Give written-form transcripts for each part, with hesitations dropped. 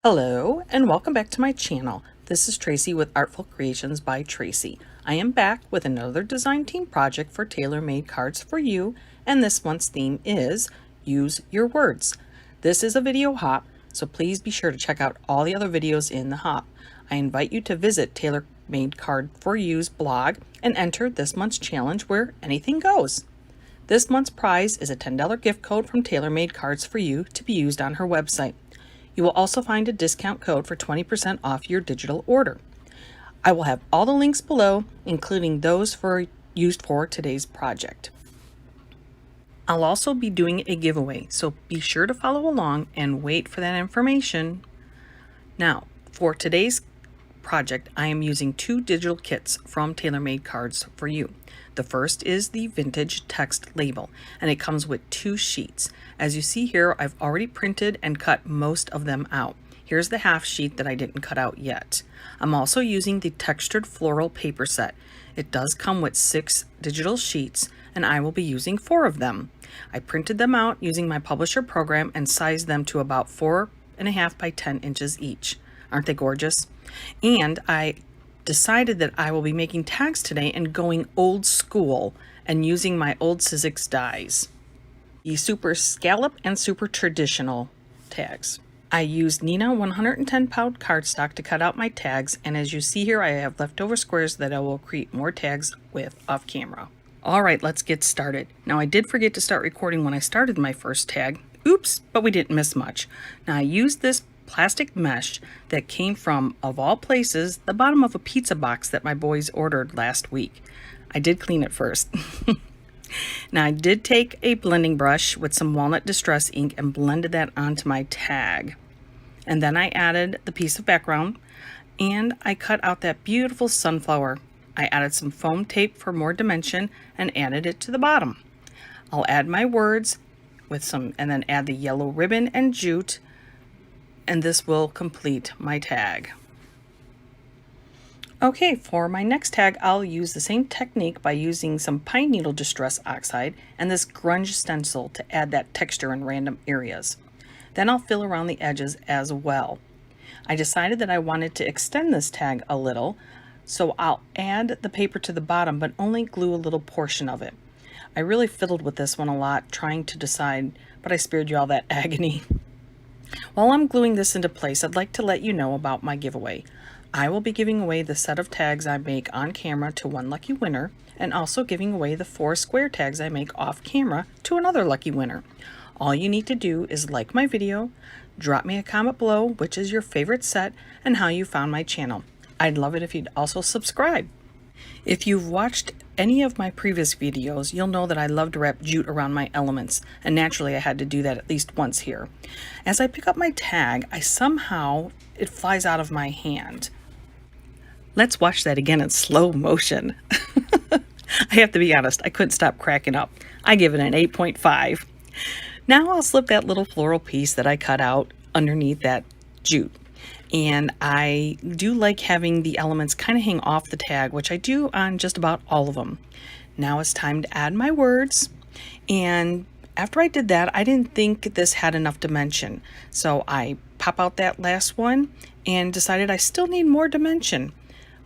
Hello and welcome back to my channel. This is Tracy with Artful Creations by Tracy. I am back with another design team project for tailor-made cards for you, and this month's theme is Use Your Words. This is a video hop, so please be sure to check out all the other videos in the hop. I invite you to visit Tailor Made Card for You's blog and enter this month's challenge where anything goes. This month's prize is a $10 gift code from Tailor Made Cards for You to be used on her website. You will also find a discount code for 20% off your digital order. I will have all the links below, including those used for today's project. I'll also be doing a giveaway, so be sure to follow along and wait for that information. Now, for today's project, I am using two digital kits from Tailor Made Cards for You. The first is the vintage text label, and it comes with two sheets. As you see here, I've already printed and cut most of them out. Here's the half sheet that I didn't cut out yet. I'm also using the textured floral paper set. It does come with 6 digital sheets, and I will be using 4 of them. I printed them out using my publisher program and sized them to about 4.5 by 10 inches each. Aren't they gorgeous? And I decided that I will be making tags today and going old school and using my old Sizzix dies. The super scallop and super traditional tags. I used Neenah 110 pound cardstock to cut out my tags, and as you see here, I have leftover squares that I will create more tags with off camera. All right, let's get started. Now I did forget to start recording when I started my first tag. Oops, but we didn't miss much. Now I used this plastic mesh that came from, of all places, the bottom of a pizza box that my boys ordered last week. I did clean it first. Now I did take a blending brush with some walnut distress ink and blended that onto my tag. And then I added the piece of background and I cut out that beautiful sunflower. I added some foam tape for more dimension and added it to the bottom. I'll add my words with some, and then add the yellow ribbon and jute, and this will complete my tag. Okay, for my next tag, I'll use the same technique by using some pine needle distress oxide and this grunge stencil to add that texture in random areas. Then I'll fill around the edges as well. I decided that I wanted to extend this tag a little, so I'll add the paper to the bottom but only glue a little portion of it. I really fiddled with this one a lot trying to decide, but I spared you all that agony. While I'm gluing this into place, I'd like to let you know about my giveaway. I will be giving away the set of tags I make on camera to one lucky winner, and also giving away the 4 square tags I make off camera to another lucky winner. All you need to do is like my video, drop me a comment below which is your favorite set and how you found my channel. I'd love it if you'd also subscribe. If you've watched any of my previous videos, you'll know that I love to wrap jute around my elements, and naturally I had to do that at least once here. As I pick up my tag, it flies out of my hand. Let's watch that again in slow motion. I have to be honest, I couldn't stop cracking up. I give it an 8.5. Now I'll slip that little floral piece that I cut out underneath that jute. And I do like having the elements kind of hang off the tag, which I do on just about all of them. Now it's time to add my words. And after I did that, I didn't think this had enough dimension. So I pop out that last one and decided I still need more dimension.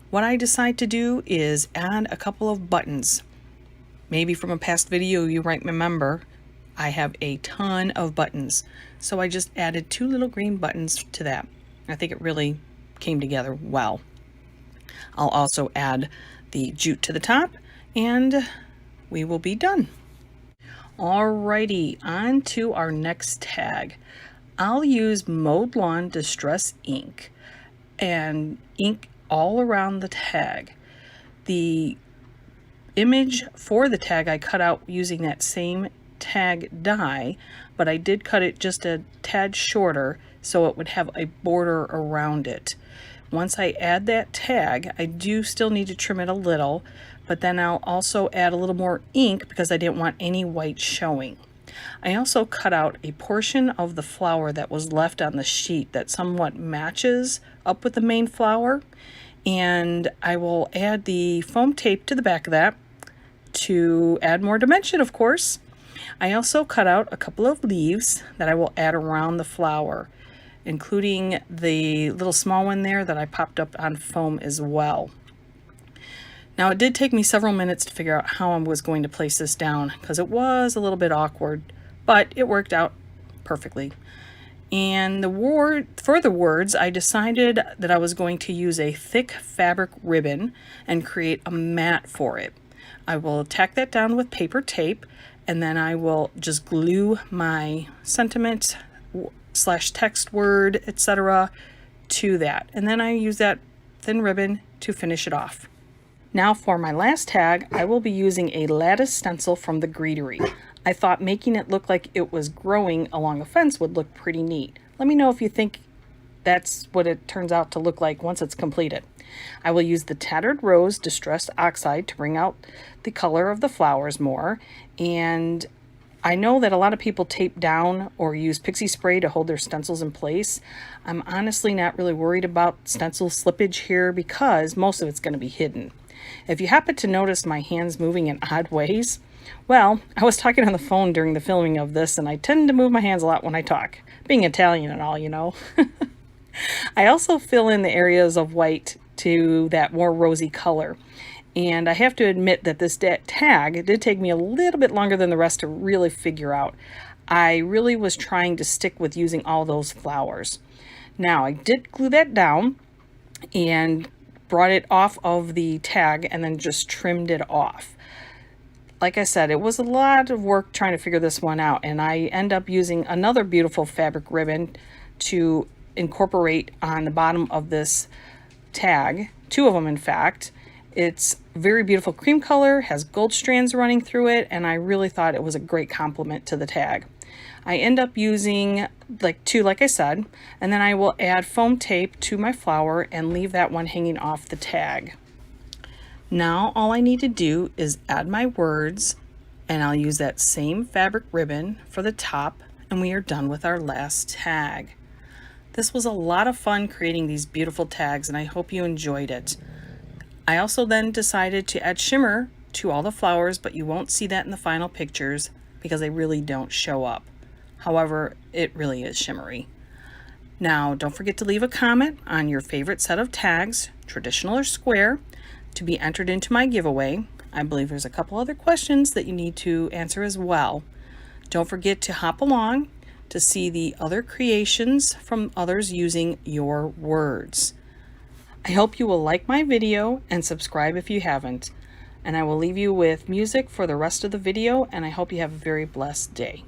What I decide to do is add a couple of buttons. Maybe from a past video you might remember, I have a ton of buttons. So I just added 2 little green buttons to that. I think it really came together well. I'll also add the jute to the top and we will be done. Alrighty, on to our next tag. I'll use Mowed Lawn Distress ink and ink all around the tag. The image for the tag I cut out using that same tag die, but I did cut it just a tad shorter so it would have a border around it. Once I add that tag, I do still need to trim it a little, but then I'll also add a little more ink because I didn't want any white showing. I also cut out a portion of the flower that was left on the sheet that somewhat matches up with the main flower, and I will add the foam tape to the back of that to add more dimension, of course. I also cut out a couple of leaves that I will add around the flower. including the little small one there that I popped up on foam as well. Now it did take me several minutes to figure out how I was going to place this down because it was a little bit awkward, but it worked out perfectly. And for the words, I decided that I was going to use a thick fabric ribbon and create a mat for it. I will tack that down with paper tape, and then I will just glue my sentiment / text word, etc. to that. And then I use that thin ribbon to finish it off. Now for my last tag, I will be using a lattice stencil from the Greetery. I thought making it look like it was growing along a fence would look pretty neat. Let me know if you think that's what it turns out to look like once it's completed. I will use the Tattered Rose Distressed Oxide to bring out the color of the flowers more. And I know that a lot of people tape down or use pixie spray to hold their stencils in place. I'm honestly not really worried about stencil slippage here because most of it's going to be hidden. If you happen to notice my hands moving in odd ways, well, I was talking on the phone during the filming of this, and I tend to move my hands a lot when I talk, being Italian and all, you know. I also fill in the areas of white to that more rosy color. And I have to admit that this tag did take me a little bit longer than the rest to really figure out. I really was trying to stick with using all those flowers. Now, I did glue that down and brought it off of the tag and then just trimmed it off. Like I said, it was a lot of work trying to figure this one out, and I end up using another beautiful fabric ribbon to incorporate on the bottom of this tag, 2 of them in fact. It's very beautiful cream color, has gold strands running through it, and I really thought it was a great compliment to the tag. I end up using like 2, like I said, and then I will add foam tape to my flower and leave that one hanging off the tag. Now all I need to do is add my words, and I'll use that same fabric ribbon for the top, and we are done with our last tag. This was a lot of fun creating these beautiful tags, and I hope you enjoyed it. I also then decided to add shimmer to all the flowers, but you won't see that in the final pictures because they really don't show up. However, it really is shimmery. Now, don't forget to leave a comment on your favorite set of tags, traditional or square, to be entered into my giveaway. I believe there's a couple other questions that you need to answer as well. Don't forget to hop along to see the other creations from others using your words. I hope you will like my video and subscribe if you haven't. And I will leave you with music for the rest of the video, and I hope you have a very blessed day.